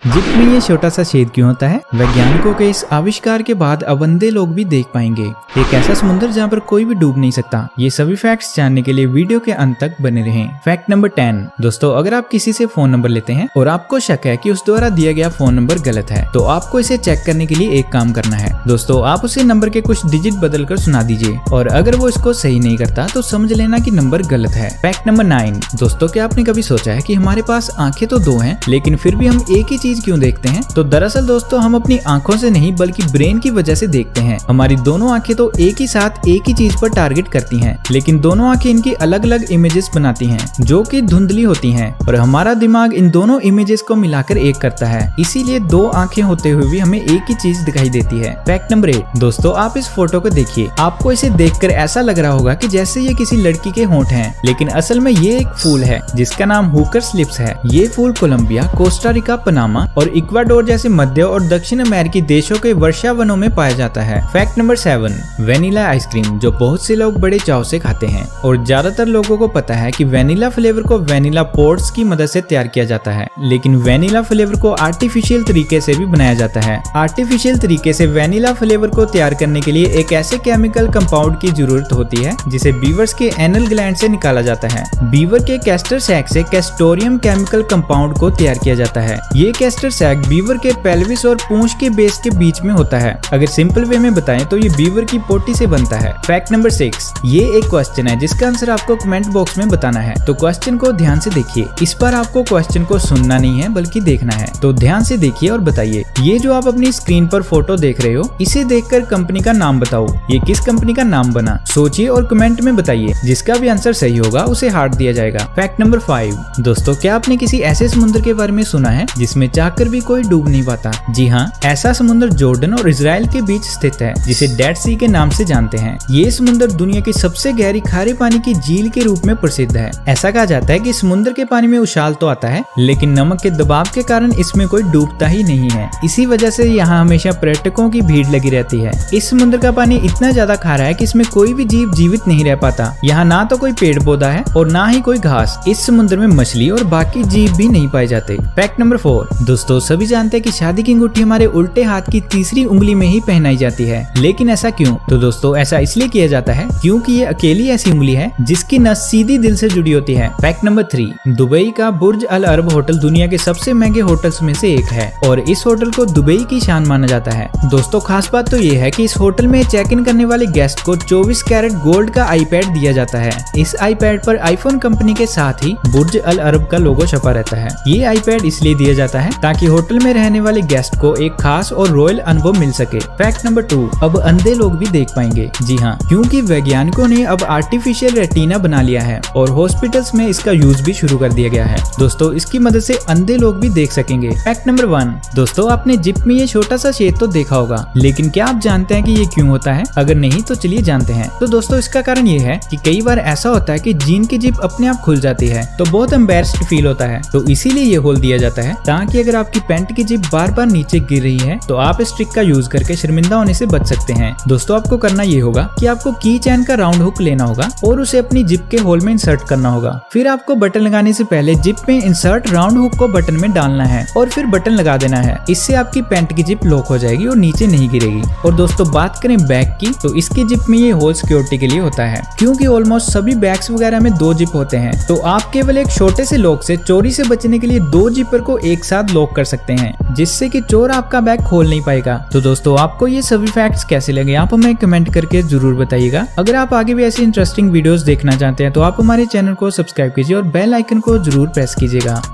Zip में ये छोटा सा छेद क्यों होता है? वैज्ञानिकों के इस आविष्कार के बाद अब अंधे लोग भी देख पाएंगे एक ऐसा समुद्र जहाँ पर कोई भी डूब नहीं सकता। ये सभी फैक्ट्स जानने के लिए वीडियो के अंत तक बने रहें। Fact number 10। दोस्तों, अगर आप किसी से फोन नंबर लेते हैं और आपको शक है कि उस द्वारा दिया गया फोन नंबर गलत है, तो आपको इसे चेक करने के लिए एक काम करना है। दोस्तों, आप उसे नंबर के कुछ डिजिट बदल कर सुना दीजिए और अगर वो इसको सही नहीं करता तो समझ लेना कि नंबर गलत है। Fact number 9। दोस्तों, क्या आपने कभी सोचा है कि हमारे पास आंखें तो दो हैं, लेकिन फिर भी हम एक ही चीज क्यों देखते हैं? तो दरअसल दोस्तों, हम अपनी आंखों से नहीं बल्कि ब्रेन की वजह से देखते हैं। हमारी दोनों आंखें तो एक ही साथ एक ही चीज पर टारगेट करती हैं, लेकिन दोनों आंखें इनकी अलग अलग इमेजेस बनाती हैं जो कि धुंधली होती हैं और हमारा दिमाग इन दोनों इमेजेस को मिलाकर एक करता है। इसीलिए दो आंखें होते हुए भी हमें एक ही चीज दिखाई देती है। Fact number 8। दोस्तों, आप इस फोटो को देखिए। आपको इसे देखकर ऐसा लग रहा होगा कि जैसे ये किसी लड़की के होंठ हैं, लेकिन असल में ये एक फूल है जिसका नाम हुकर्स लिप्स है। ये फूल कोलंबिया, कोस्टा रिका, पनामा और इक्वाडोर जैसे मध्य और दक्षिण अमेरिकी देशों के वर्षा वनों में पाया जाता है। Fact number 7। वेनिला आइसक्रीम, जो बहुत से लोग बड़े चाव से खाते हैं और ज्यादातर लोगों को पता है कि वेनिला फ्लेवर को वेनिला पोड्स की मदद से तैयार किया जाता है, लेकिन वेनिला फ्लेवर को आर्टिफिशियल तरीके से भी बनाया जाता है। आर्टिफिशियल तरीके से वेनिला फ्लेवर को तैयार करने के लिए एक ऐसे केमिकल कंपाउंड की जरूरत होती है जिसे बीवर्स के एनल ग्लैंड से निकाला जाता है। बीवर के कैस्टर सैक से कैस्टोरियम केमिकल कंपाउंड को तैयार किया जाता है। ये कैस्टर सैक बीवर के पेल्विस और पूंछ के बेस के बीच में होता है। अगर सिंपल वे में बताएं तो ये बीवर की पोटी से बनता है। Fact number 6। ये एक क्वेश्चन है जिसका आंसर आपको कमेंट बॉक्स में बताना है, तो क्वेश्चन को ध्यान से देखिए। इस बार आपको क्वेश्चन को सुनना नहीं है बल्कि देखना है, तो ध्यान से देखिए और बताइए। ये जो आप अपनी स्क्रीन पर फोटो देख रहे हो, इसे देखकर कंपनी का नाम बताओ। ये किस कंपनी का नाम बना? सोचिए और कमेंट में बताइए। जिसका भी आंसर सही होगा उसे हार्ट दिया जाएगा। Fact number 5। दोस्तों, क्या आपने किसी ऐसे समुद्र के बारे में सुना है जिसमें चाहकर भी कोई डूब नहीं पाता? जी हाँ, ऐसा समुद्र जॉर्डन और इजराइल के बीच स्थित है जिसे डेड सी के नाम से जानते हैं। ये समुद्र दुनिया की सबसे गहरी खारे पानी की झील के रूप में प्रसिद्ध है। ऐसा कहा जाता है कि समुद्र के पानी में उछाल तो आता है, लेकिन नमक के दबाव के कारण इसमें कोई डूबता ही नहीं है। इसी वजह से यहाँ हमेशा पर्यटकों की भीड़ लगी रहती है। इस समुद्र का पानी इतना ज्यादा खारा है कि इसमें कोई भी जीव जीवित नहीं रह पाता। यहाँ ना तो कोई पेड़ पौधा है और ना ही कोई घास। इस समुद्र में मछली और बाकी जीव भी नहीं पाए जाते। Fact number 4। दोस्तों, सभी जानते हैं कि शादी की अंगूठी हमारे उल्टे हाथ की तीसरी उंगली में ही पहनाई जाती है, लेकिन ऐसा क्यों? तो दोस्तों, ऐसा इसलिए किया जाता है क्योंकि ये अकेली ऐसी उंगली है जिसकी नस सीधी दिल से जुड़ी होती है। Fact number 3। दुबई का बुर्ज अल अरब होटल दुनिया के सबसे महंगे होटल्स में से एक है और इस होटल को दुबई की शान माना जाता है। दोस्तों, खास बात तो ये है कि इस होटल में चेक इन करने वाले गेस्ट को 24 कैरेट गोल्ड का आईपैड दिया जाता है। इस आईपैड पर आईफोन कंपनी के साथ ही बुर्ज अल अरब का लोगो छपा रहता है। ये आईपैड इसलिए दिया जाता है ताकि होटल में रहने वाले गेस्ट को एक खास और रॉयल अनुभव मिल सके। Fact number 2। अब अंधे लोग भी देख पाएंगे। जी हाँ, क्योंकि वैज्ञानिकों ने अब आर्टिफिशियल रेटिना बना लिया है और हॉस्पिटल्स में इसका यूज भी शुरू कर दिया गया है। दोस्तों, इसकी मदद से अंधे लोग भी देख सकेंगे। Fact number 1। दोस्तों, आपने जिप में ये छोटा सा छेद तो देखा होगा, लेकिन क्या आप जानते हैं कि ये क्यों होता है? अगर नहीं तो चलिए जानते हैं। तो दोस्तों, इसका कारण ये है कि कई बार ऐसा होता है कि जीन की जिप अपने आप खुल जाती है तो बहुत एम्बैरेस्ड फील होता है, तो इसीलिए ये होल दिया जाता है ताकि अगर आपकी पैंट की जिप बार बार नीचे गिर रही है तो आप इस ट्रिक का यूज करके शर्मिंदा होने से बच सकते हैं। दोस्तों, आपको करना ये होगा कि आपको की चैन का राउंड हुक लेना होगा और उसे अपनी जिप के होल में इंसर्ट करना होगा। फिर आपको बटन लगाने से पहले जिप में इंसर्ट राउंड हुक को बटन में डालना है और फिर बटन लगा देना है। इससे आपकी पैंट की जिप लॉक हो जाएगी और नीचे नहीं गिरेगी। और दोस्तों, बात करें बैग की, तो इसकी जिप में ये होल सिक्योरिटी के लिए होता है, क्योंकि ऑलमोस्ट सभी बैग्स वगैरह में 2 जिप होते हैं, तो आप केवल एक छोटे से लॉक से चोरी से बचने के लिए 2 जिपर को एक साथ लॉक कर सकते हैं, जिससे कि चोर आपका बैग खोल नहीं पाएगा। तो दोस्तों, आपको ये सभी फैक्ट्स कैसे लगे आप हमें कमेंट करके जरूर बताइएगा। अगर आप आगे भी ऐसी इंटरेस्टिंग वीडियोस देखना चाहते हैं तो आप हमारे चैनल को सब्सक्राइब कीजिए और बेल आइकन को जरूर प्रेस कीजिएगा।